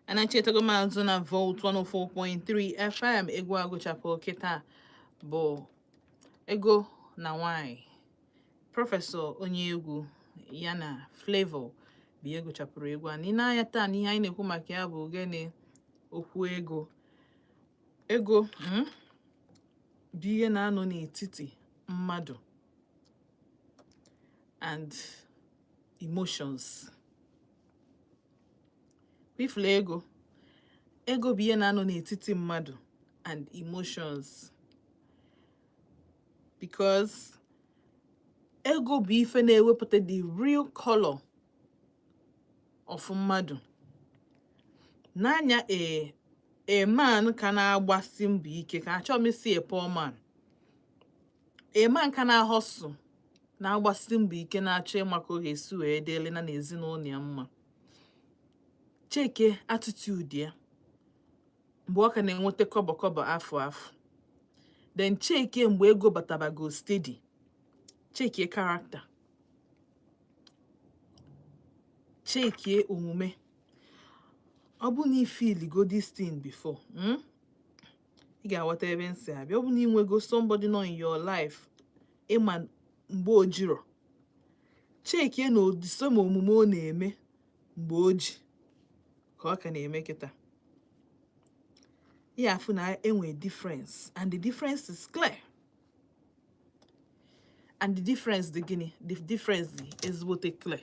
And I chet go na Volt 104.3 FM. Ego ago chapo kita bo ego na why. Professor Onyegu yana Flavor bi ego chapụrụ egwu a n'ina anya taa n'ihe anyị na-ekwu maka ya bụ gịnị okwu ego ego bụ ihe na-anọ n'etiti mmadụ and emotions. Ifle ego bụ ihe na-anọ n'etiti mmadụ and emotions because ego bụ ife na-ewepụta the real color of mmadụ. N'anya a man ka na-agbasi mbọ ike ka achọ m isi a poor man. A man ka na-ahustle na-agbasi mbọ ike na-achọ ịmaka oge esi wee dịrị na n'ezinụlọ ya mma. Cheke attitude ya mgbe ọ ka na-enweta kọbọ afọ. Then cheke mgbe ego batabago steady. Cheke character. Cheke omume. Ọ bụ na feel go this thing before. Ị ga-aghọta ebe nsi abịa. Ọ bụ na ị nwego somebody nọ in your life ịma mgbe o jiro. Cheke na odiso ma omume ọ na-eme mgbe o ji ka ọ ka na-eme kịta. Ị afụ na enwe difference and the difference is clear. And the difference is what is clear.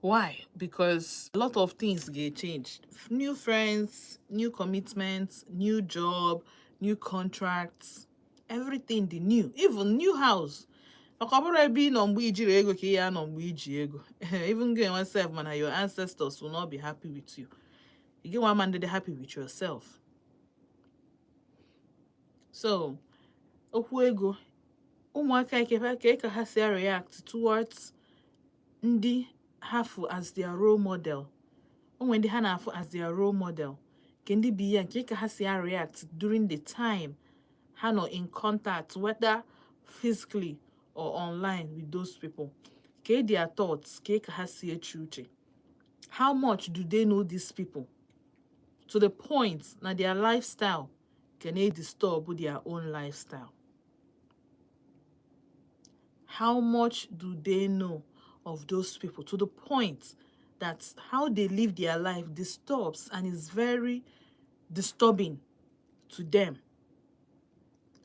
Why? Because a lot of things get changed. New friends, new commitments, new job, new contracts, everything the new. Even new house. Even going oneself, man, your ancestors will not be happy with you. You get one man that they're happy with yourself. So, Okwu Ego, ụmụaka ka ha si react towards ndị hafu as their role model. When they have as their role model, can they be ka ha si react during the time ha no in contact, whether physically or online with those people? Their thoughts, ka ha si echuche. How much do they know these people? To the point that their lifestyle can they disturb their own lifestyle? How much do they know of those people to the point that how they live their life disturbs and is very disturbing to them?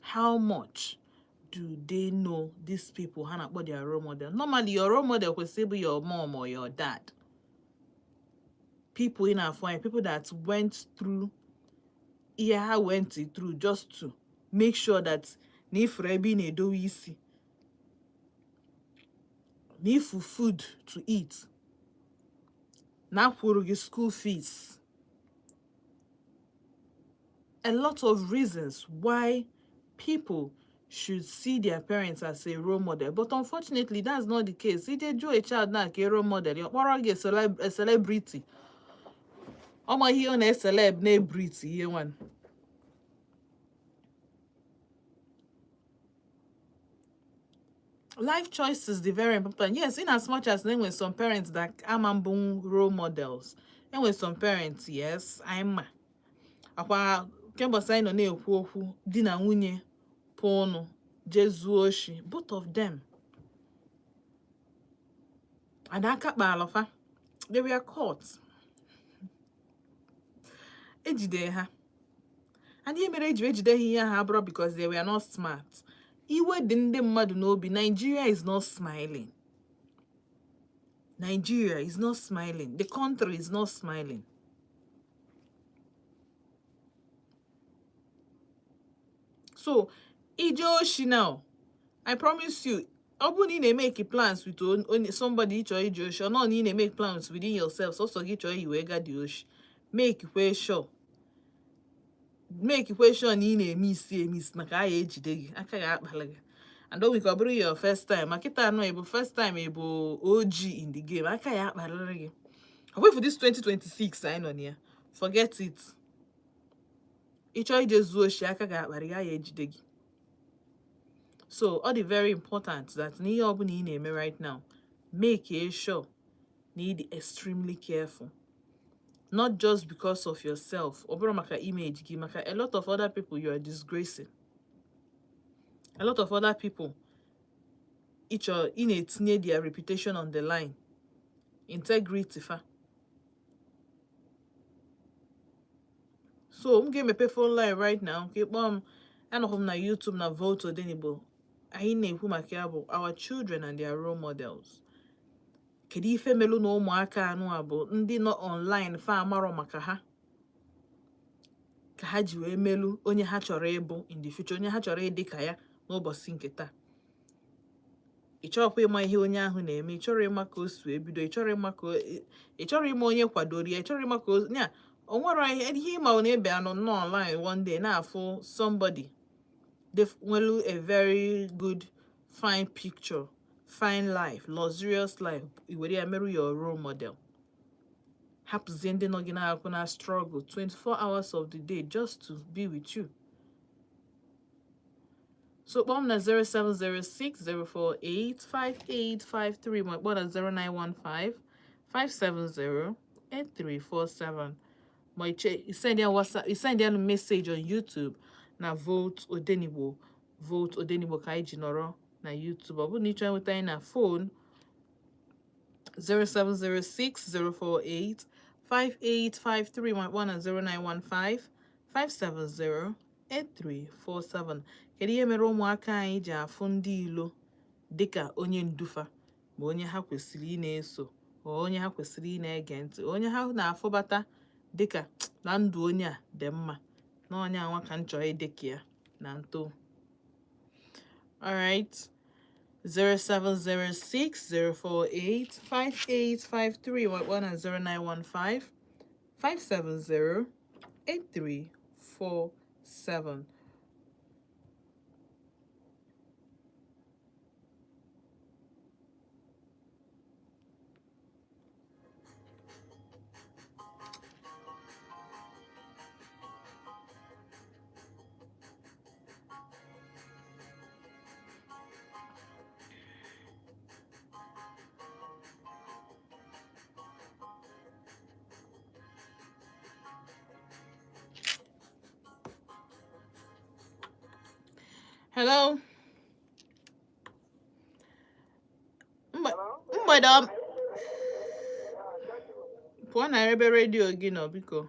How much do they know these people about their role model? Normally, your role model could say be your mom or your dad. People in our family, people that went through just to make sure that if Rebi ne do easy. Need for food to eat. Now for your school fees. A lot of reasons why people should see their parents as a role model. But unfortunately, that's not the case. If they do a child now a role model, you're a celebrity. I'm here on a celebrity here one. Life choices are very important. Yes, in as much as there were some parents that are role models. There were some parents, yes, I'm akwa kembo say no na-ekwu okwu di na nwunye ponu jezu oshi, both of them. And aka kpalofa, they were caught. Ejide ha. And ihe mere ejide here ha bro because they were not smart. Iwe dị ndị mmadụ n'obi. Nigeria is not smiling. Nigeria is not smiling. The country is not smiling. So, Ijoshi now, I promise you, open in make plans with somebody Ijoshi, or not in make plans within yourself. So get your Iwega. Make sure. Make in miss maka ejide aka ga akpala gị. And don't we bring your first time. Makita no able first time able OG in the game. Aka ya akpala gị. Wait for this 2026 I know here. Forget it. Icho ije zuo shi aka ga akpala gị ya ejide gị. So all the very important that n'ihe ọbụla ị na-eme right now, make sure need extremely careful. Not just because of yourself, or maka image, maka a lot of other people you are disgracing. A lot of other people, each or in it need their reputation on the line. Integrity fa. So I'm going to pay phone line right now. Okay, and I'm na YouTube na Vote ODENIGBO. I na-ekwu maka ya bụ our children and their role models. Kedu ife melu na ụmụaka anụ a bụ ndị nọ online fa amarọ maka ha ka ha ji wee melu onye ha chọrọ ịbụ in the future, onye ha chọrọ ịdị ka ya n'ụbọchị nke taa. Ị chọrọkwa ịma ihe onye ahụ na-eme, ị chọrọ ịma ka o si ebido, ị chọrọ ịma onye kwadoro ya, ị chọrọ ịma ka o nwere ihe ịma ọ na-ebe anọ nọ online one day na-afụ somebody nwelu a very good fine picture, fine life, luxurious life, iwere ya meru your role model. Hapụzie ndị nọ gị na-akwụ na struggle 24 hours of the day just to be with you. So kpọọ m na 07060485853 ma kpọọ na 0915-570-8347 ma send ya WhatsApp, send ya message on YouTube na Vote ODENIGBO. Vote ODENIGBO ka anyị ji nọrọ na YouTube. Ọ bụrụ na ị chọọ nweta anyị na phone 07060485853 ma kpọọ na 0915-570-8347. Kedu ihe mere ụmụaka anyị ji afụ ndị ilo dịka onye ndufa ma onye ha kwesịrị ị na-eso, onye ha kwesịrị ị na-ege ntị, onye ha na-afụbata dịka na ndụ onye a dị mma, na onye anwa ka m chọrọ ịdịka ya na nto. Alright, 07060485853 or 0915-570-8347. Hello. Mgbede pụọ na ebe redio gị nọ biko.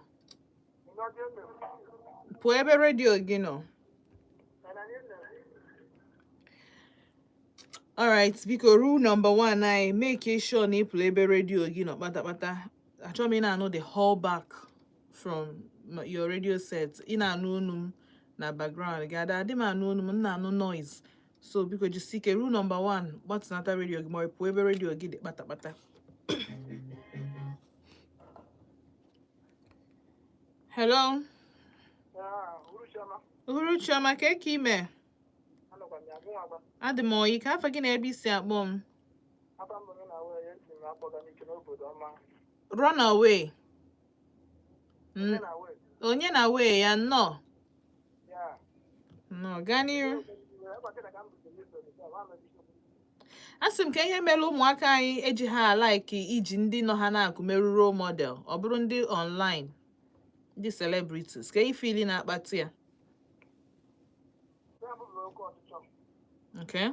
Pụọ ebe redio gị nọ. Alright, biko rule number 1 I make sure na ịpụ ebe redio gị nọ kpatakpata. Achọrọ m ị na-anụ the whole back from your radio set. Ị na-anụ unu m na background gị adị m anụ unu m na-anụ noise. So biko jisi ike rule number 1 gbatịnata redio gị ma pụọ ebe redio gị dị kpatakpata. Hello. Uhuruchioma ka eke ime? Adị m oyi ka afọ gị na ebe isi akpọ m. Run away. Onye na way ya nnọọ. No, gaa n'ihu. Asị m ka ihe mere ụmụaka anyị eji ha like iji ndị nọ ha na-akụ merụ role model, ọ bụrụ ndị online, ndị celebrities, ka ihe feeling na-akpata ya. Okay.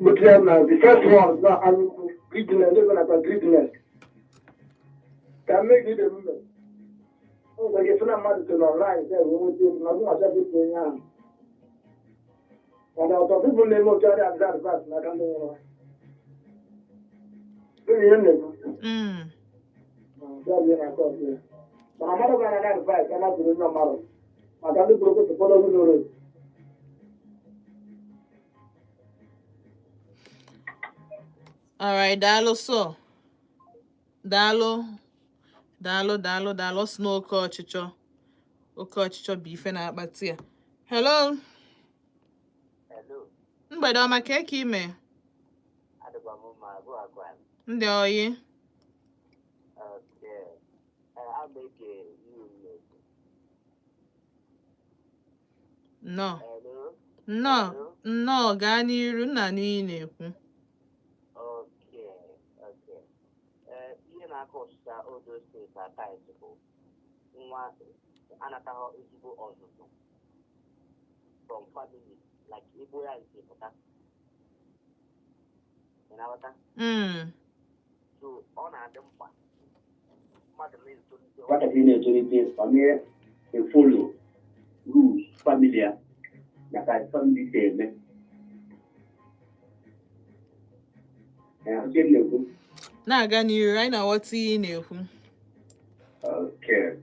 But the first one, greediness, they're going to greediness. Can make it a movement. Oh, but if you're not to online, then we will do nothing as everything now. And out of people, they will tell you that fast, and I can't do it. That's what I thought, yeah. But I'm not going to advise, I'm not doing no matter. I can't do to follow the road. All right, dalo so. Dalo snow oke ọchịchọ bụ ife na-akpata ya. Hello. Mgbede ọma ka eke ime? Ndị oyi. No. Hello? No. Hello? No, gaa n'iru nna n'iyi na-ekwu. Okay, okay. Ihe na-aka ọchịcha Odo steeti aka bụ nwa anataghị ezigbo ọzụzụ from family like Igbo ya nke pụta. Ị na-aghọta? So ọ na-adị mkpa mmadụ na-etolite nwatakịrị na-etolite onye efolo rules family ya na ka family si eme. Na-aga n'iru anyị na-aghọta ihe ị na-ekwu. Okay.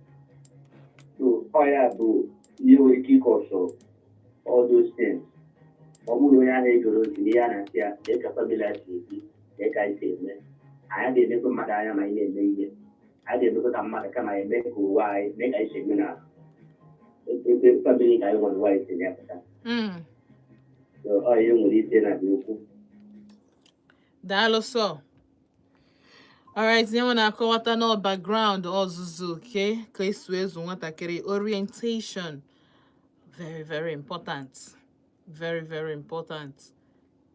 So ọ ya bụ ihe nwere ike ịkọsọ all those things. Ọ bụrụ onye a na-egoro ntị n'ihe a na-asị ya dee ka family a si ebi dee ka anyị si eme. Anyị ga-emekwa mmadụ anya ma anyị na-eme ihe. Anyị ga-emekwa ka mmadụ kama eme ka ụwa anyị mee ka anyị si eme na ebe family ka anyị nwere ụwa anyị si na-apụta. So ọ ihe nwere ite na okwu. Daalụ sọ. Alright, nye m na-akọwata na background ọzụzụ ka esi ezu nwatakịrị orientation. Very, very important. Very, very important.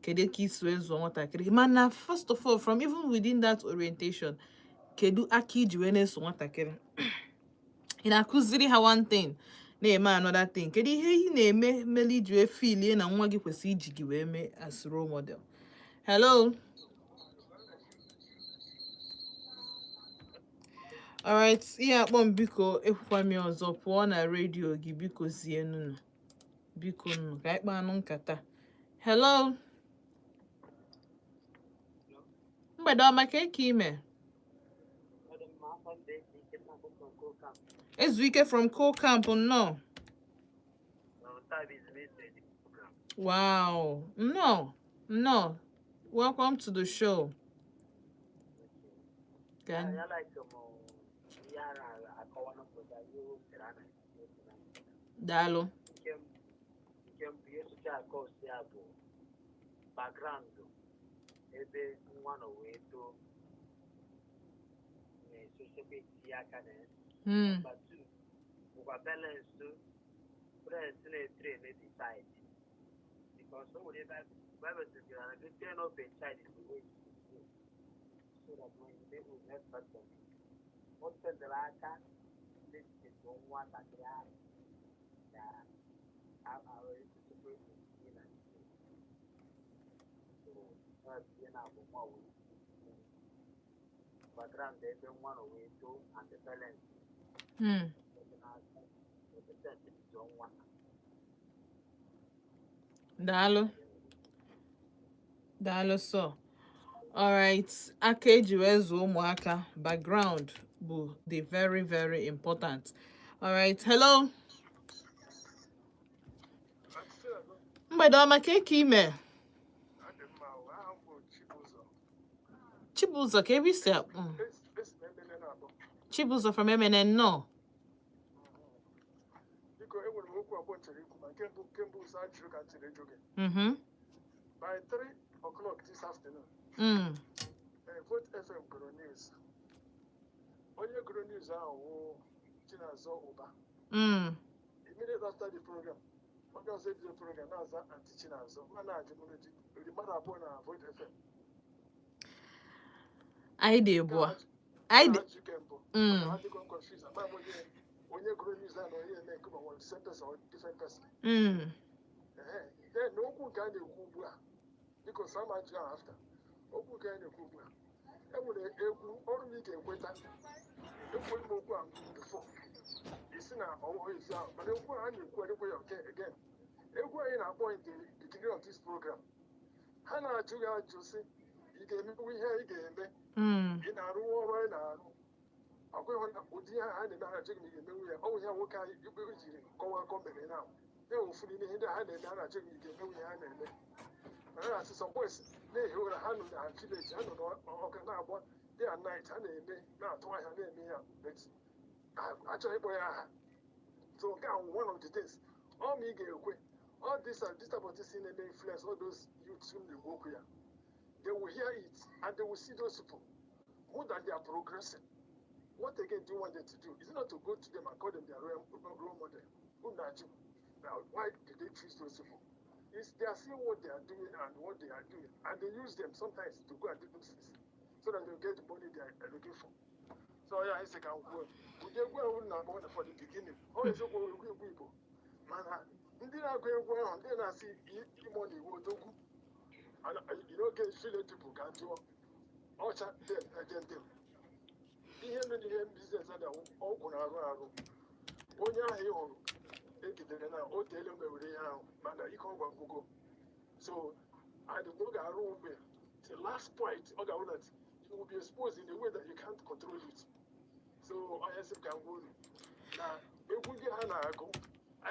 Kedu ka isi ezu nwatakịrị? Mana first of all, from even within that orientation, kedu aka iji wee na-eso nwatakịrị? Ị na-akụziri ha one thing, na-eme another thing. Kedu ihe ị na-eme meli iji wee filie na nwa gị kwesịrị iji gị wee mee as role model? Hello? Alright, ihe akpọ m biko ekwukwa m ọzọ pụọ na redio gị biko zie nunu. Biko nunu ka anyị kpaa anụ nkata. Hello? Mgbede ọma ka eke ime? Ezuike from Coal Camp, no? Wow. No. Welcome to the show. Daalụ. Background ebe nwa nọ wee too na-esochebe eti aka na ya. Number 2 bụkwa balance parents na-etrain decide because o nwere ebe Bible says you are train up a child in the way he should go so that when they will not hurt them. O tendere aka na-esochebe nwatakịrị ahụ na ahụ esochebe eti na background ebe nwa nọ wee too and the parents. Daalụ sọ. Alright, aka eji wee zụọ ụmụaka, background bụ the very, very important. Alright, hello? Mgbede ọma ka eke ime? Chibuzọ ka ebe isi akpọ? Chibuzọ from MNN, no? By 3 o'clock this afternoon, Vote FM goro news. Onye goro news ahụ Chinazo Uba. Immediately after the program, onye ọzọ ebido program na-aza anti Chinazo. Mana ajụmụrụ the mmadụ abụọ na Vote FM. Anyị dị abụọ. Onye goro news ahụ na onye eme nke ma same person or different person. Then okwu nke a na-ekwu ugbu a because some are just after okwu nke a na-ekwu ugbu a enwere egwu ọrụ na ị ga-ekweta ekwu m okwu a before isi na ọwụwa ezi ahụ mana okwu a na-ekwu edekwe ya okay again egwu anyị na-akpọ in the beginning of this program ha na-ajụ ya ajụ sị ị ga-emewu ihe ị ga-eme ị na-arụ ọrụ anyị na-arụ ọgwa ịhụ na ụdị ihe ha na-eme ha ajụ gị na ị ga-emewu ya ọ bụ ihe nwoke anyị ikpe jiri kọwaa akọ mere na ụfọdụ ihe ndị ha na-eme ha na-achọ gị ga-emewu ihe ha na-eme mana asị some boys na-ehi ụra ha nọ na village ha nọ n'ọka na-agba day and night ha na-eme na-atụ ahịa na-eme ya achọghị ịkpọ ya aha so nke a one of the things ọ ma ị ga-ekwe all this type of things na-eme influence all those youths na-ekwu okwu ya they will hear it and they will see those people who that they are progressing. What again do you want them to do? Is it not to go to them and call them their role model? Now, why did they they choose those people? It's they are seeing what they are doing and what they are doing, and they use them sometimes to go and do things so that they'll get the money they are looking for. So yeah, I say can go. We just go now for the beginning. Oh, it's okay. We people. Man, ndị na-agụ egwu ahụ ndị na-asị money wo dogu and you don't get affiliate people can do ọcha dem ihe mere ihe business ada ọgwụ na-arụ arụ onye ahụ ị hụrụ egidere na o teele mgbe were ihe ahụ mana ike ọgwa ngwụgo so adịgbo ga-arụ mgbe the last point ọ ga-awụ that you will be exposed in a way that you can't control it so onye sị ka ngwa unu na egwu ndị ha na-agụ I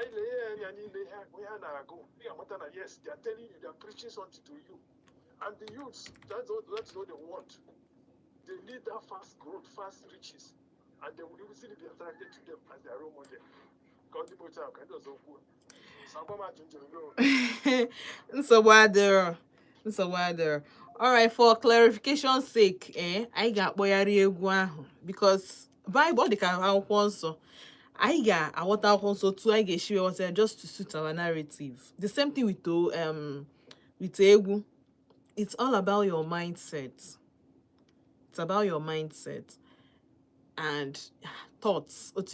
yes, they are telling you, they are preaching something to you. And the youths, that's what they want. They need that fast growth, fast riches. And they will easily be attracted to them as their role model. God, the boy, can do so good. So why there? All right, for clarification's sake, I got boyari egwu because Bible they can have also. I got I want also too I get sure was just to suit our narrative. The same thing with egwu. It's all about your mindset. It's about your mindset and thoughts. And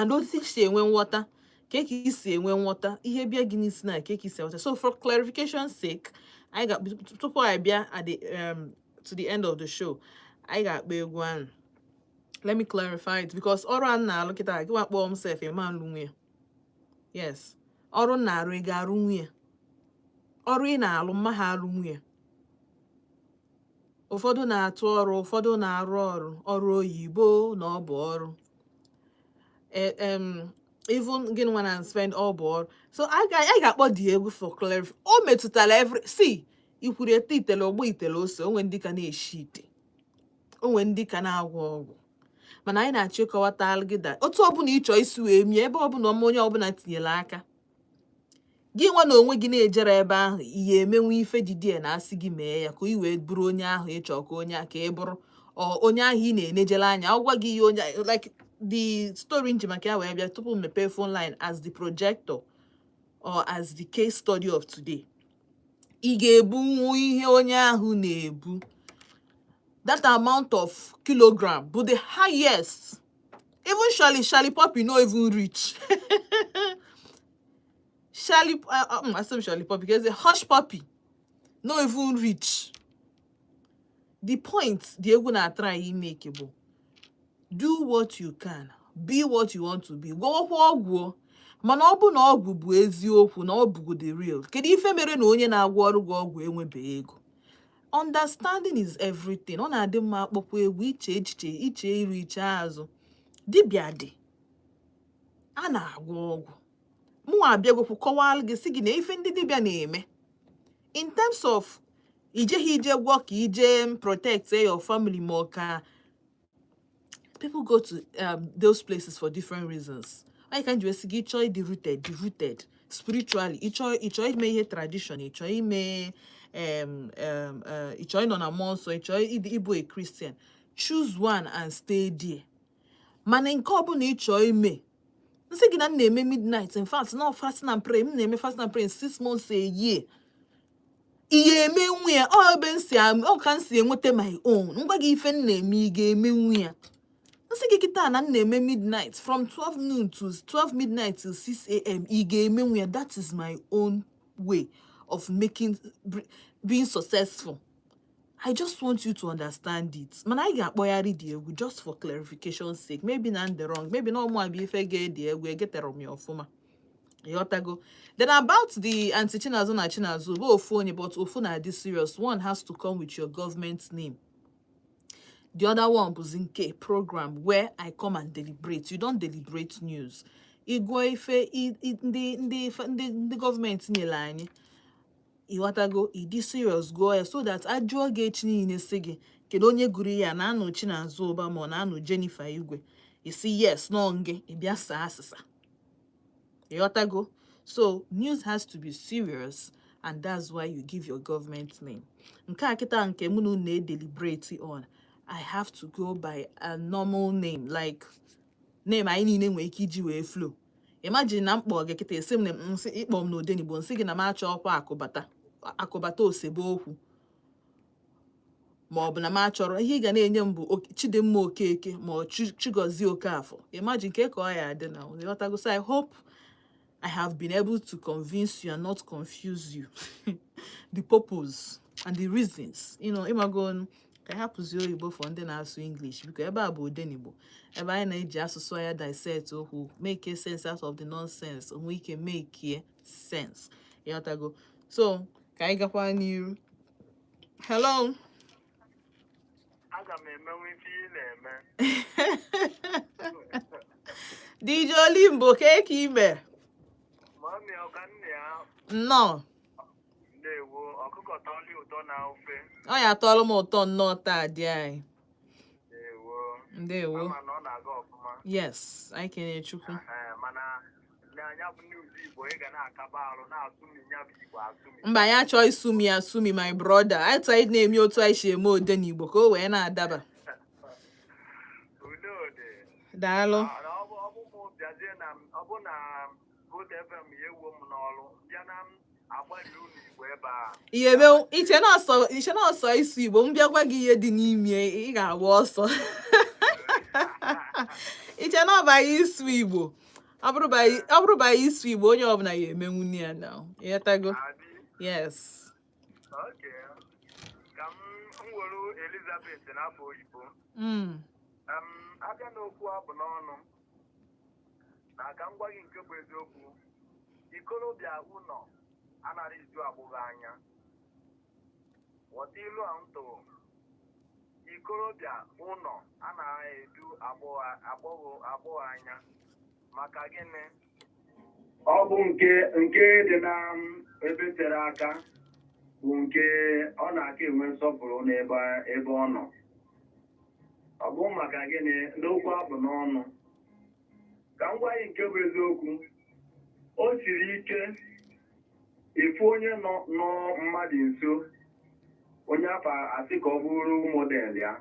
don't think say when water. Keki say when water. Ihe bia gini sna keki say water. So for clarification's sake, I got before I be at the to the end of the show. I got big one. Let me clarify it because ọrụ na look at that. Go akpọ himself a man lunwe. Yes. Ọrụ na arụ ga arụ nwunye. Ọrụ na alụ mma ha alụ nwunye. Ụfọdụ na-atụ ọrụ, ụfọdụ na-arụ ọrụ oyibo na ọ bụ ọrụ. Even gịnị nwa na spend ọ bụ ọrụ. So I ga-akpọ dị egwu for clarify. O metụtara every see ikwuru ete itele ọgbọ itele ose onwe ndị ka na-eshi ite. Onwe ndị ka na-agwọ ọgwụ. Mana anyị na-achọ ịkọwata algida otu ọbụla ịchọ isi wee mie ebe ọbụla onye ọbụla tinyere aka gị nwa na onwe gị na-ejere ebe ahụ ihe emenwe ife didie na asị gị mee ya ka i wee bụrụ onye ahụ ịchọ ka onye aka ị bụrụ onye ahụ ị na-enejele anya ọ gwa gị ihe onye like the story nji maka ya wee bịa tupu mepee phone line as the projector or as the case study of today ị ga-ebunwu ihe onye ahụ na-ebu. That amount of kilogram, but the highest, even Charlie Poppy not even reach. I said Charlie Poppy because the hush puppy not even reach. The point they gonna try to make it. Do what you can, be what you want to be. Go. Mana ọ bụ na ọgwụ bụ eziokwu na ọ bụ the real. Kedu ife mere na onye na-agwọ ọrụ ọgwụ enwebe ego? Understanding is everything. Ọ na-adị mma akpọkwa egwu iche echiche iche iru iche azụ. Dibịa dị. A na-agwọ ọgwụ. Mụ abịagokwu kọwalụ gị sị gị na ife ndị dibịa na-eme. In terms of ijeghị ije gwọ ka ije protect your family ma ka people go to those places for different reasons. I can just gị chọọ the rooted spiritually. Ịchọọ ime ihe tradition, ịchọọ ime ịchọọ nọ na mmụọ nsọ, ịchọọ ịbụ a Christian. Choose one and stay there. Mana nke ọbụla ịchọọ ime nsị gị na m na-eme midnight. In fact, no fasting and praying. M na-eme fasting and praying 6 months a year. Ihe eme nwe ya ebe nsi ọ ka nsi enweta my own. Ngwa gị ife m na-eme ị ga-eme nwe ya. Nsị gị kịta na m na-eme midnight from 12 noon to 12 midnight till 6 a.m. ị ga-eme nwe ya. That is my own way of being successful. I just want you to understand it. Man, I got boyari the egwu just for clarification's sake. Maybe not the wrong. Maybe no more be if I get the egwu, get the wrong former. Go. Then about the anti-Chinazo na Chinazo, but ofuna this serious. One has to come with your government's name. The other one was in K program where I come and deliberate. You don't deliberate news. Igwe ife the government in line. Iwatago idi serious go so that ajụọ gị echi niile sị gị kedu onye gụrụ ya na anụ Chinazo Ụba ma na anụ Jennifer Igwe isi yes no nge ịbịa saa asịsa. Iwatago. So news has to be serious and that's why you give your government name. Nke a kịta nke mụ na deliberate on. I have to go by a normal name like name anyị niile nwere ike iji wee flow. Imagine na mkpọ gị kịta esi m nsị ịkpọ m n'Odenigbo nsị gị na m achọ ọkwa akụbata osebe okwu ma ọ bụ na m achọrọ ihe ị ga na-enye m bụ Chidimma Okeke ma ọ Chigozie Okafọ. Imagine ka ọ ya adị na ịghọtago. So I hope I have been able to convince you and not confuse you. The purpose and the reasons. Ịmago ka hapụzi oyibo for ndị na-asụ English because ebe a bụ Odenigbo. Ebe anyị na-eji asụsụ ya dissect okwu, make sense out of the nonsense, onwe ike make sense. Ịghọtago. So ka anyị gakwa n'iru. Hello. Aga m emenwe ife ị na-eme. DJ Olimbo ka ime. Mami ọkanne ya. Nnọọ. Ndewo, ọkụkọ tọọlị ụtọ na ofe. Ọ ya atọọlụ m ụtọ nnọọ taa dị anyị. Ndewo. Ama na ọ na-aga ọfụma. Yes, anyị kene Chukwu. Mana anya bụ ndị Igbo ị ga na-akaba arụ na-asụmi ya bụ Igbo asụmi. Mba, anyị achọghị asụmi my brother. Anyị tụọ anyị na-eme otu anyị si eme Odenigbo ka o wee na-adaba. Daalụ. Ọ bụ na Good FM ewu m n'ọrụ bịa na agbalị unu Igbo ebe a. Ihe mee iche na ọsọ isu Igbo m bịakwa gị ihe dị n'ime ị ga-agba ọsọ. Iche na ọbaghị isu Igbo. Ọ bụrụ ba isu Igbo onye ọbụla ya emenwu ya na. Ịghọtago? Yes. Okay. Ka m were Elizabeth n'afọ oyibo. Abịa n'okwu abụ n'ọnụ. Na ka m gwa gị nke bụ eziokwu, ikolobịa ụnọ anaghị eju agbụghị anya. Ghọta ilu a m tụrụ. Ikolobịa ụnọ anaghị eju agbụghị anya. Maka gịnị? Ọ bụ nke dị na ebe tere aka bụ nke ọ na-aka enwe nsọpụrụ n'ebe ọ nọ. Ọ bụ maka gịnị n'okwu abụ n'ọnụ. Ka m gwa gị nke bụ eziokwu, o siri ike ịfụ onye nọ mmadụ nso, onye afọ asị ka ọ bụrụ model ya.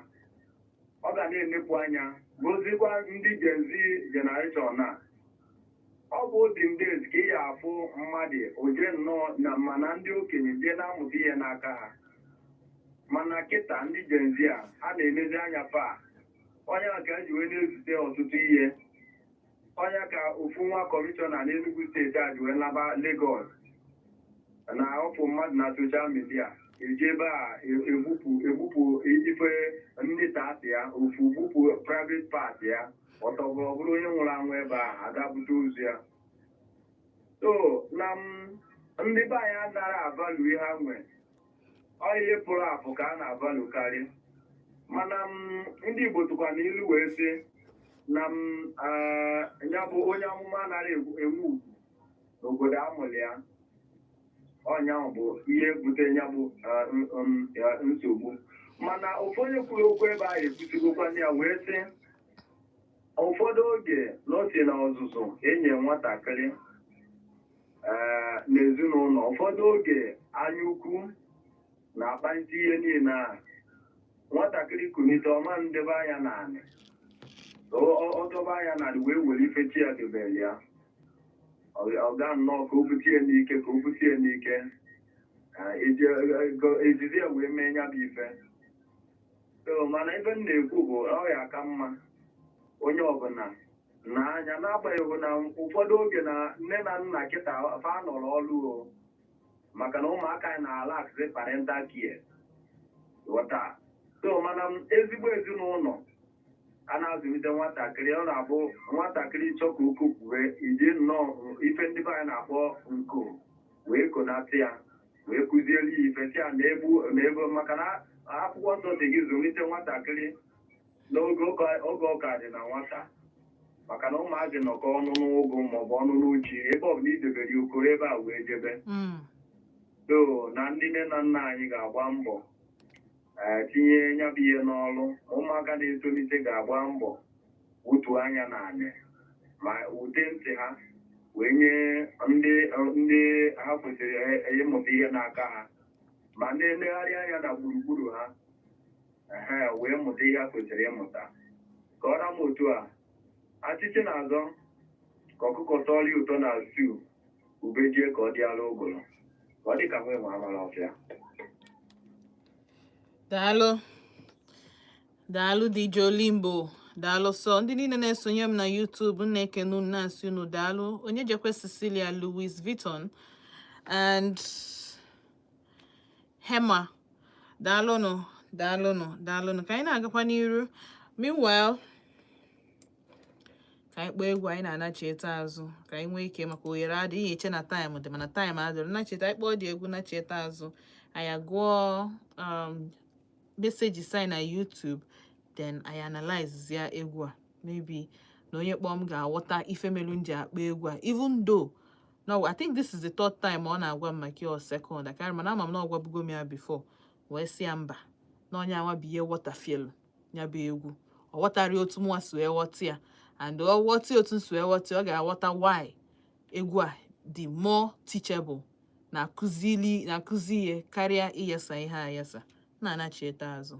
Ọ ga na-enepụ anya gozikwa ndị Gen Z generation a. Ọ bụ olden days ka ị ga-afụ mmadụ oje nnọọ na mana ndị okenye jee na-amụta ihe n'aka ha. Mana kịta ndị Gen Z a na-emezi anya onye aka ji wee na-ezute ọtụtụ ihe. Onye ka ofu nwa kọmishọna n'Enugu steeti a ji wee laba Lagos na ọfụ mmadụ na soshal midia eji ebe a egbupụ ife ndị taasị ya, ofu gbupụ private part ya, ọtọbụ ọ bụrụ onye nwụrụ anwụ ebe a aga-bute ozu ya. So na ndị be anyị anaghị avalu ihe ha nwere. Ọ ihe pụrụ apụ ka a na-avalu karị. Mana ndị Igbo tụkwa n'ilu wee sị na ya bụ onye amụma anaghị enwe ugwu n'obodo amụrụ ya. Ọnya bụ ihe butere ya bụ nsogbu. Mana ụfọdụ onye kwuru okwu ebe ahụ ekwusigokwana ya wee sị ụfọdụ oge n'osi na ọzụzụ enye nwatakịrị n'ezinụlọ, ụfọdụ oge anya ukwu na-akpalite ihe niile a. Nwatakịrị kunite ọma ndebe anya n'anị, ọdọba anya n'anị wee were ife chi ya debere ya. Ọ ga nnọọ ka o butie n'ike ejizi ya wee mee ya bụ ife. Mana ife m na-ekwu bụ ọ ya aka mma onye ọbụla n'anya, n'agbanyeghị na ụfọdụ oge na nne na nna kịta fa nọrọ ọrụ maka na ụmụaka anyị na-alaksị parental care ghọta. Mana ezigbo ezinụlọ a na-azụlite nwatakịrị, ọ na-abụ nwatakịrị chọọ ka uku kwue iji nnọọ ife ndị be anyị na-akpọ nku wee konata ya wee kụziere ya ife si ya na-ebu maka na akwụkwọ nsọ dị gị zụlite nwatakịrị n'oge ọka dị na nwata, maka na ụmụazị nọkọ ọnụ n'ụgụ maọbụ ọnụ n'uchi ebe ọ bụla idebere ya okoro ebe a wee jebe. Na ndị nne na nna anyị ga-agba mbọ tinye ya bụ ihe n'ọrụ. Ụmụaka na-etolite ga-agba mbọ wutuo anya n'anya ma wute ntị ha wee nye ndị ha kwesịrị ịmụta ihe n'aka ha, ma na-elegharị anya na gburugburu ha wee mụta ihe ha kwesịrị ịmụta. Ka ọra m otu a, achịchị na-azọ ọkụkọ tọọlị ụtọ na stew ubejie ka ọ dị ala ụgụrụ ka ọ dị ka nwe nwe amara ọfịa. Daalụ DJ Olimbo. Daalụ sọ ndị niile na-esonye m na YouTube na-ekene unu na-asị unu daalụ. Onye jekwe Cecilia Louis Vuitton and Hema. Daalụnụ. Ka anyị na-agakwa n'iru. Meanwhile, ka anyị kpọọ egwu anyị na-anacheta azụ ka anyị nwee ike maka ohere adịghị eche na taịm dị mana taịm adịrị nacheta anyị kpọọ dị egwu nacheta azụ anyị agụọ meseji sign na YouTube then I analyze ya egwu a maybe na onye kpọọ m ga-aghọta ife melu nji akpọ egwu a even though no I think this is the third time ọ na-agwa m maka your second I can't remember ama m na ọgwabugo m ya before wee sị ya mba na onye anwa bụ ihe wọtafielu ya bụ egwu ọ ghọtara otu mụnwa si wee ghọta ya and ọ ghọta otu m si wee ghọta ọ ga-aghọta why egwu a dị more teachable na-akụzi ihe karịa iyesa ihe ayesa na-anacheta azụ.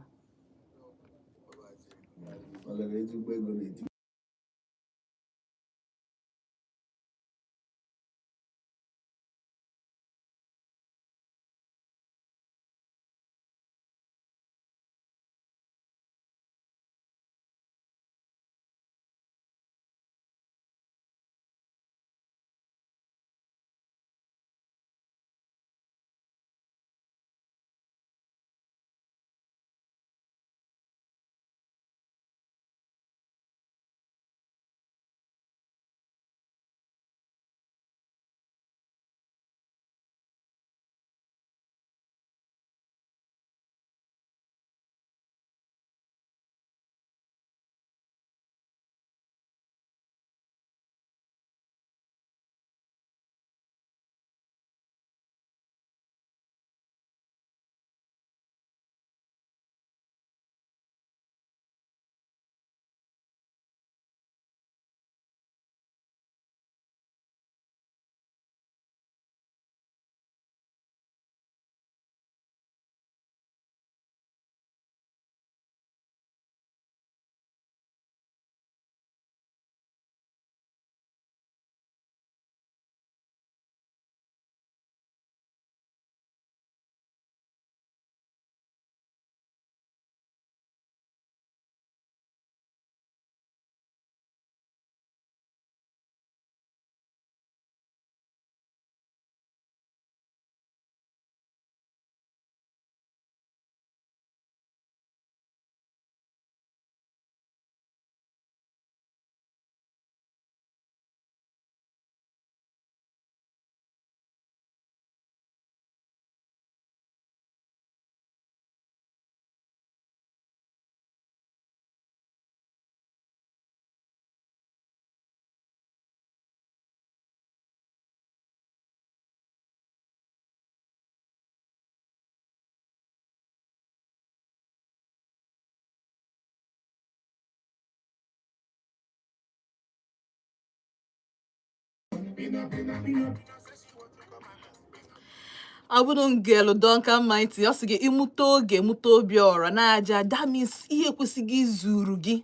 ọ bụrụ ngelu Duncan Mighty ọ sị gị ịmụta oge mụta obi ọra na-aja that means ihe ekwesịghị izuru gị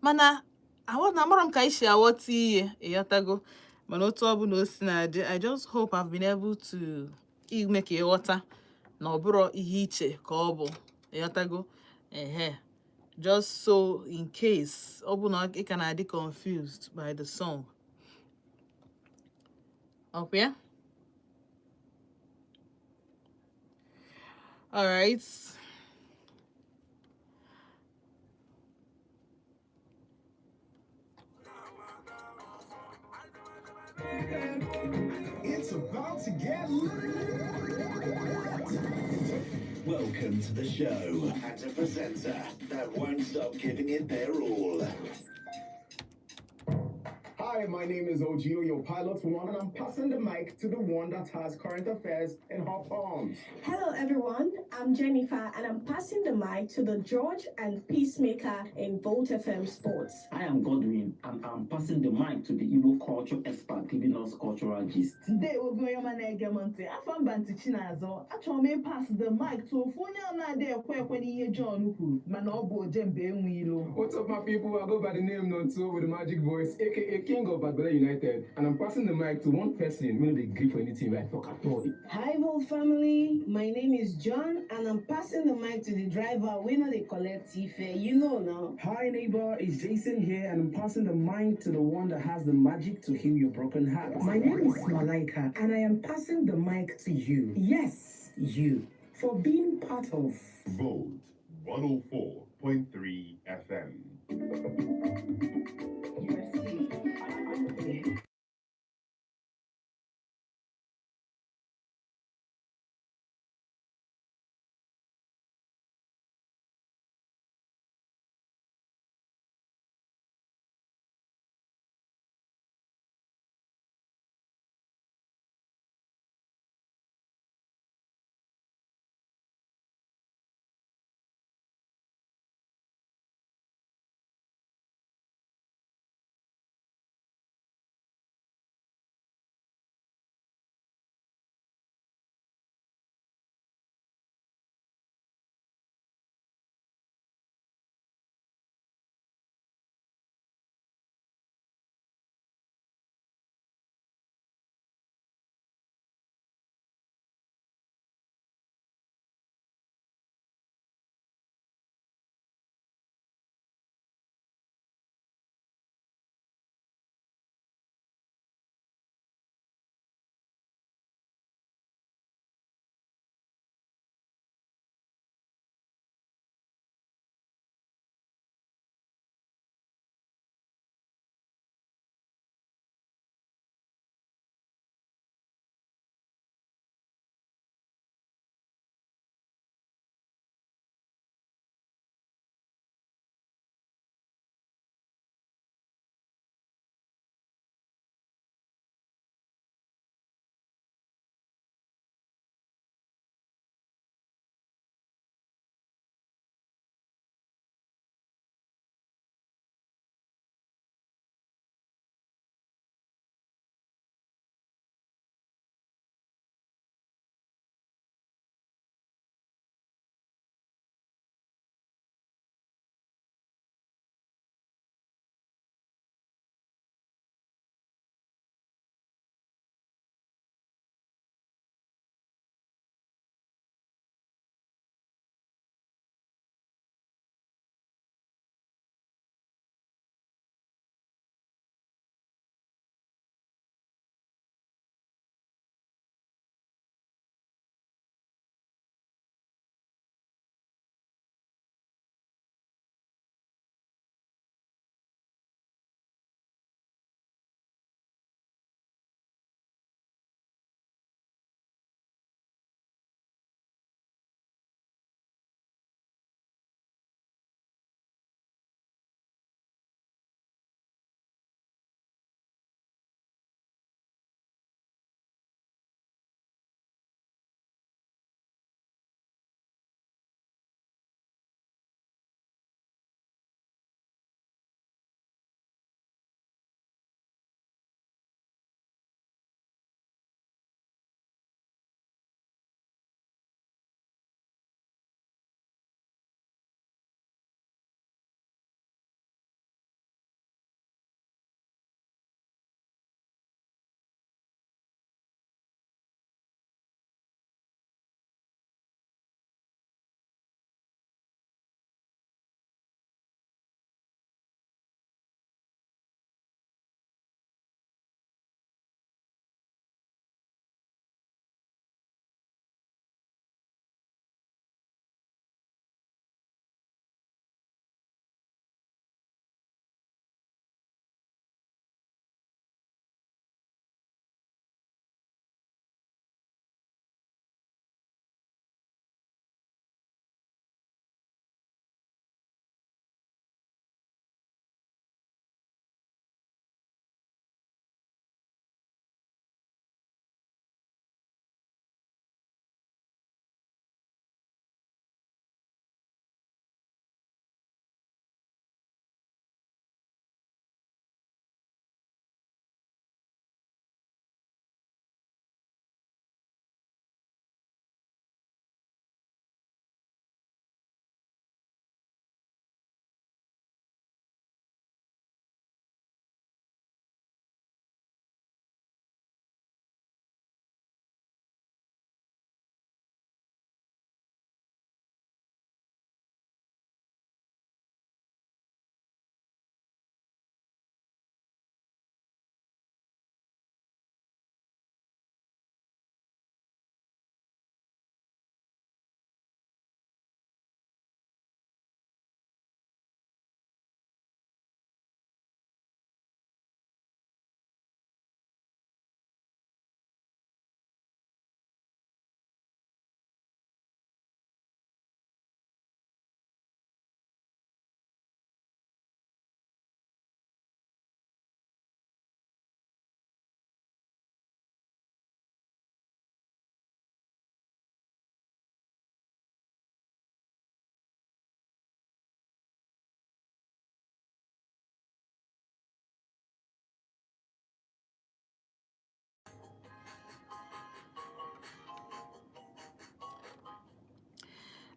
mana amara m ka isi aghọta ihe ịghọtago mana otu ọ bụla o si na-adị I just hope I've been able to ime ka ịghọta na ọ bụrụ ihe iche ka ọ bụ ịghọtago just so in case ọ bụ na ị ka na-adị confused by the song okay. All right. It's about to get welcome to the show and a presenter that won't stop giving it their all. Hi, my name is Ogio, your pilot one, and I'm passing the mic to the one that has current affairs in her palms. Hello, everyone. I'm Jennifer, and I'm passing the mic to the George and Peacemaker in Volt FM Sports. I am Godwin, and I'm passing the mic to the Igbo culture expert giving us cultural gist. Today, we're going to Manegamonte. I found Bantichinazo. I told me pass the mic to Funya Nade when he John Uku, Manobo Jembe Wilo. What's up, my people? I go by the name Nonso with the magic voice, aka King of Badbella United, and I'm passing the mic to one person who they agree for anything I talk at all. Hi, Volt family. My name is John, and I'm passing the mic to the driver. We know they collect fare. You know now. Hi neighbor, it's Jason here and I'm passing the mic to the one that has the magic to heal your broken heart. My name is Malaika and I am passing the mic to you. Yes, you. For being part of Vote 104.3 FM.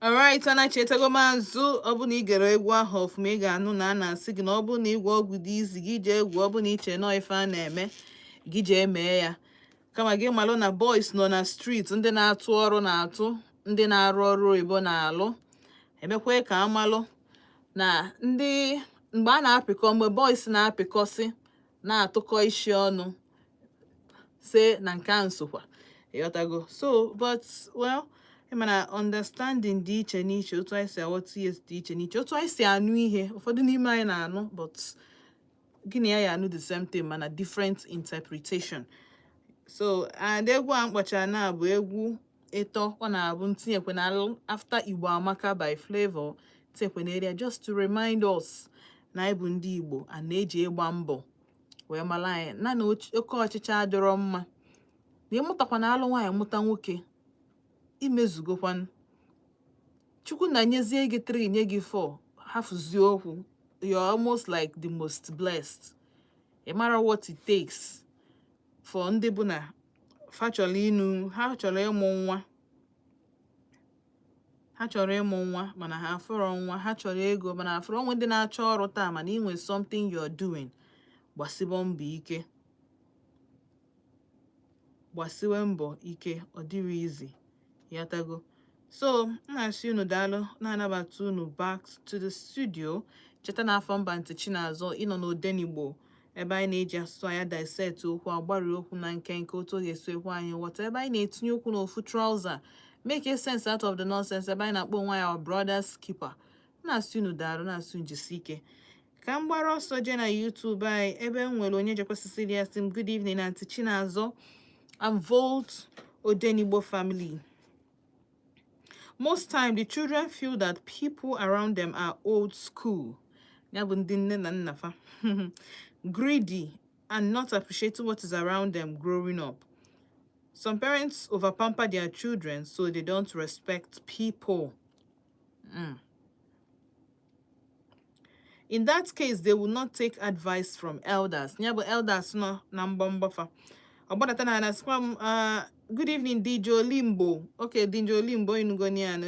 Alright, ana chetago maazụ ọ bụ na ị gere egwu ahụ ọfụma ị ga-anụ na a na-asị gị na ọ bụ na ịgwọ ọgwụ dị izi gị jee egwu ọ bụ na iche nọ ife a na-eme gị jee mee ya kama gị malụ na boys nọ na street ndị na-atụ ọrụ na-atụ ndị na-arụ ọrụ oyibo na-alụ emekwe ka amalụ na ndị mgbe a na-apịkọ mgbe boys na-apịkọsị na-atụkọ isi ọnụ say na nke a nsokwa ịghọtago so but well mana understanding dị iche n'iche otu anyị si aghọta ihe dị iche n'iche otu anyị si anụ ihe ụfọdụ n'ime anyị na-anụ but gịnị ya anụ the same thing mana different interpretation so and egwu a mkpọchara na bụ egwu ịtọ ọ na-abụ ntinyekwe na after Igbo Amaka by Flavor tinyekwe na area just to remind us na anyị bụ ndị Igbo a na-eji ịgba mbọ wee mara anyị na oke ọchịchị adịrọ mma na ịmụtakwa na alụ nwaanyị mụta nwoke imezugokwan Chukwu na nyezie gị 3 nye gị 4 hafuzie okwu you're almost like the most blessed no matter what it takes for ndị bụ na fa chọrọ ịnụ ha chọrọ ịmụ nwa mana ha afụrọ nwa ha chọrọ ego mana afụrọ onwe ndị na-achọ ọrụ taa mana inwe something you're doing gbasiwe mbọ ike ọ dịrị izi yatago so na-asị unu daalụ na-anabata unu back to the studio cheta na afọ mba ntị Chinazọ ịnọ n'Odenigbo ebe anyị na-eji asụsụ anya dissect okwu agbari okwu na nkenke otu oge esi ekwu anyị ghọta ebe anyị na-etinye okwu n'ofu trouser make a sense out of the nonsense ebe anyị na-akpọ onwe ya our brother's keeper na-asị unu daalụ na-asị unu jisi ike ka m gbara ọsọ je na YouTube anyị ebe m nwere onye jekwasịsịrị ya sị m good evening Aunty Chinazọ I'm Volt Odenigbo family. Most time the children feel that people around them are old school, greedy, and not appreciating what is around them growing up. Some parents overpamper their children so they don't respect people. In that case, they will not take advice from elders. But elders no nambombafa. Good evening, Dijo Limbo. Okay, Dijo Limbo Inugonian.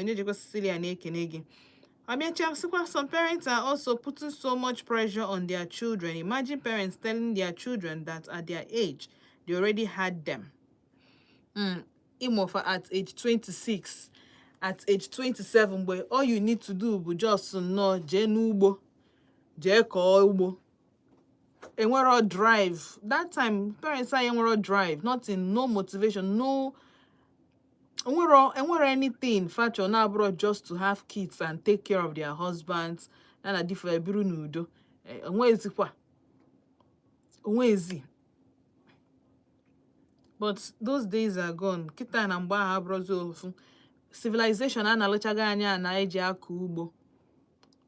Some parents are also putting so much pressure on their children. Imagine parents telling their children that at their age, they already had them. Imofa at age 26, at age 27, where all you need to do is just know Jenubo, Jeko Ubo. And we're all drive. That time, parents say we're all drive, nothing, no motivation, no. And we're anything. Factor now brought just to have kids and take care of their husbands. And a different brunudo. And where is it? Where is it? But those days are gone. Kita and Amba brozo civilization analochaga anya na eji akụ ugbo.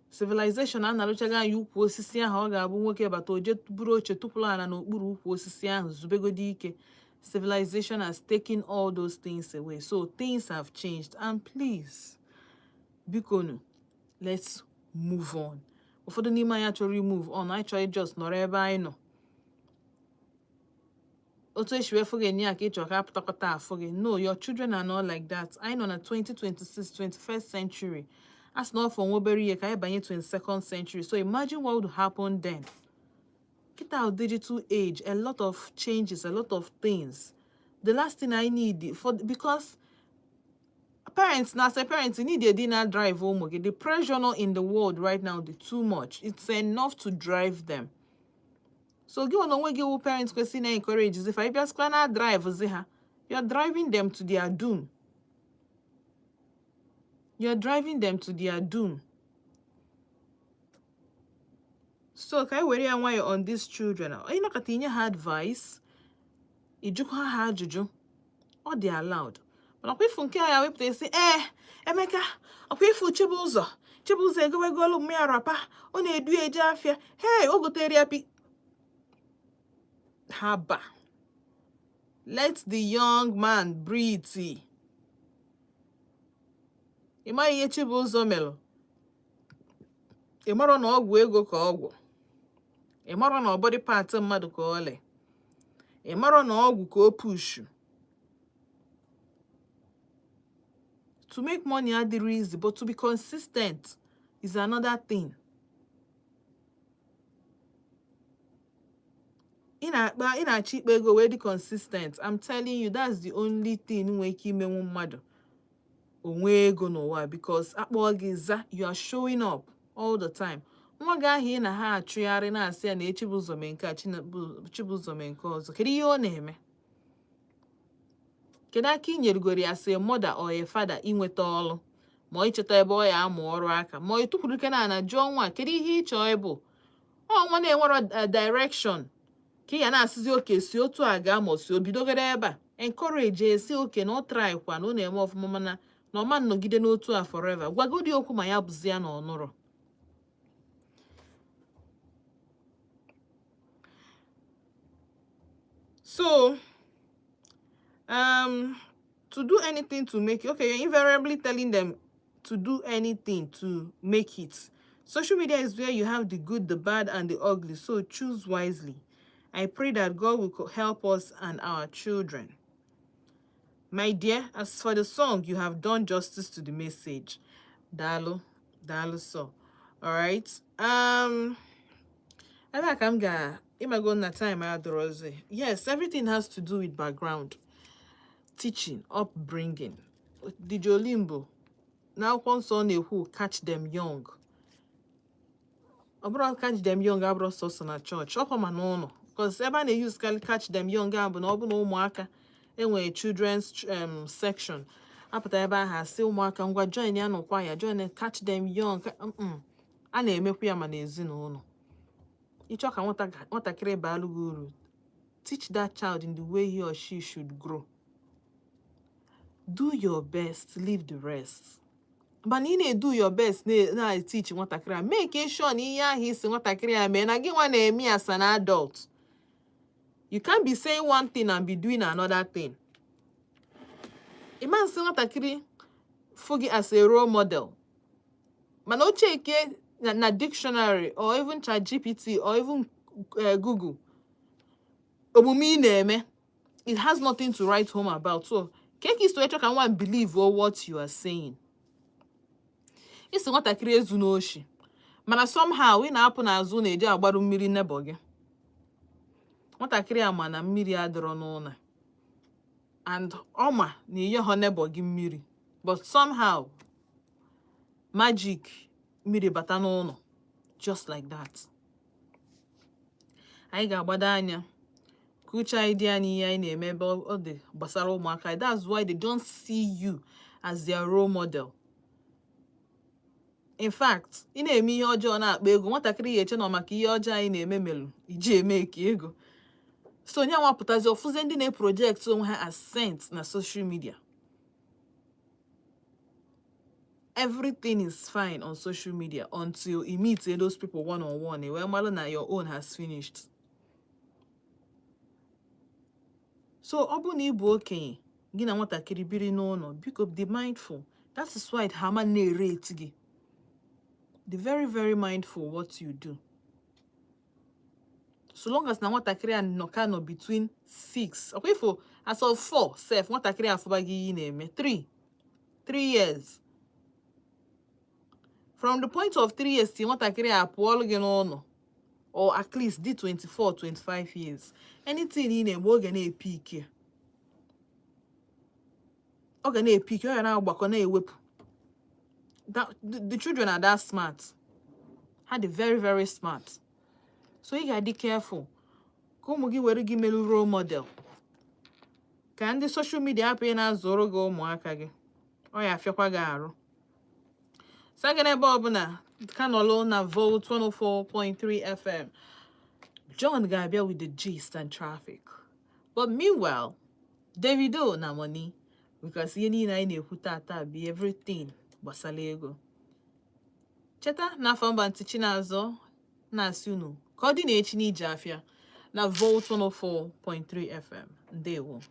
Civilization analochaga anya ukwu osisi ahụ ọ ga-abụ nwoke bata oje buru oche tụpụrụ ana n'okpuru ukwu osisi ahụ zubegodi ike. Civilization has taken all those things away. So things have changed. And please, bikonu, let's move on. Ụfọdụ n'ime anyị actually move on. I try just nọrọ ebe anyị nọ. No, your children are not like that. I know in 2026, 21st century. That's not from Wobery, 22nd century. So imagine what would happen then. Get our digital age, a lot of changes, a lot of things. The last thing I need because parents, now say parents, you need a dinner drive home. Okay, the pressure not in the world right now, the too much. It's enough to drive them. So give on when give parents question and encourages. If I just cannot drive, you're driving them to their doom. You're driving them to their doom. So can I worry why you're on these children? You know, Katinya had advice. Ijuka had juju. Or they allowed. But if you care, they say, Emeka, if you chibuzo go look me a rapper. Only do a jafia. Hey, Ogo therapy. Haba. Let the young man breathe. Ima ye chibuzo melo. Imaro no Okwu Ego ka ọgwụ. Imaro no body part mmadụ ka ole. Imaro no ọgwụ ka o push. To make money adịrị easy, but to be consistent is another thing. In a cheap ego where the consistent, I'm telling you, that's the only thing we keep me mad onwe ego n'ụwa, because you are showing up all the time. Nwa ga-ahị na ha achụgharị na-asị ya na Chibuzor mee nke a, Chibuzor mee nke ọzọ. Kedu ihe ọ na-eme? Kedu aka i nyerugoro ya as a mother or a father inweta ọlụ, ma ọ ịchọta ebe ọ ya amụ ọrụ aka, ma ọ ịtụkwuru ike na jụọ nwa kedu ihe ị chọọ ịbụ? Ọ nwa na-enwere direction ka ị ya na-asịzi oke si otu a ga ma si obidogoro ebe a, encourage esi oke na ọ try kwa na ọ na-eme ọfụma, mana na ọma nnọgide n'otu a forever. Gwagodi okwu ma ya bụzi ya na ọnụrụ. So to do anything to make it, okay, you're invariably telling them to do anything to make it. Social media is where you have the good, the bad, and the ugly, so choose wisely. I pray that God will help us and our children. My dear, as for the song, you have done justice to the message. Dalo so. All right. I like I'm gonna go na time I adore. Yes, everything has to do with background, teaching, upbringing. The Jolimbo. Now once on who catch them young. Abroad catch them young abroad source na church. Up on no. Because everybody use catch them young but no mwaka. Anyway, children's section. Apata ebe has say mwaka ngwa join ya no choir, join catch them young. A na-emekwu ya ma n'ezinụlọ. Ịchọ ka nwatakịrị baalụ gị uru. Teach that child in the way he or she should grow. Do your best, leave the rest. But you need to do your best na teach nwatakịrị. Make sure na ihe ahụ isi nwatakịrị a mee na gị nwa na-eme as an adult. You can't be saying one thing and be doing another thing. A man say nwatakịrị fugi as a role model. Man o check na dictionary or even ChatGPT or even Google. Omume na-eme. It has nothing to write home about. So, cake is to echo can one believe what you are saying. It's nwatakịrị ezu n'oshi. Mana somehow we na-apụ n'azụ na-eje agbaru mmiri nebo gị. Nwatakịrị ama na mmiri adịrọ n'ụlọ. And ọma na ihe ho nebo gị mmiri. But somehow magic mmiri bata n'ụlọ. Just like that. Anyị ga-agbado anya. Kucha idea ni ya na-eme ebe ọ dị gbasara ụmụaka. That's why they don't see you as their role model. In fact, ị na-eme ihe ọjọọ na-akpa ego, nwatakịrị ya eche na maka ihe ọjọọ anyị na-eme melu iji eme ka ego. So nya nwapụtazi ofuze ndị na-project onwe ha as saints na social media. Everything is fine on social media until you meet those people one-on-one. Where malona your own has finished. So ọ bụ na ị bụ okenye gị na nwatakịrị biri n'ụlọ, biko be mindful. That is why hama na-erate gị. Be very, very mindful what you do. So long as na nwatakịrị a nọ between 6, okay, for as of 4, self nwatakịrị afụba gị ihe na-eme 3 years. From the point of 3 years, nwatakịrị a pụọlụ gị n'ụlọ, or at least dị 24, 25 years. Anything ị na-eme oge na-epike. Oge na-epike, oge na-agbakọ na-ewepụ. The children are that smart. Had very, very smart. So you gotta be careful. Ka ụmụ gị were gị melu role model. Ka ndị social media apụ na-azụrụ gị ụmụaka gị. Ọ ya afịakwa gị arụ. Sagana ebe ọbụla kanọlụ na Volt 104.3 FM. John ga-abịa with the gist and traffic. But meanwhile, Davido na money. Because ihe niile anyị na-ekwu tata be everything gbasara ego. Cheta na afọ mba ntichi na-azọ na-asị unu ka ọ dị na-echi n'ije afịa na Volt 104.3 FM. Ndewo.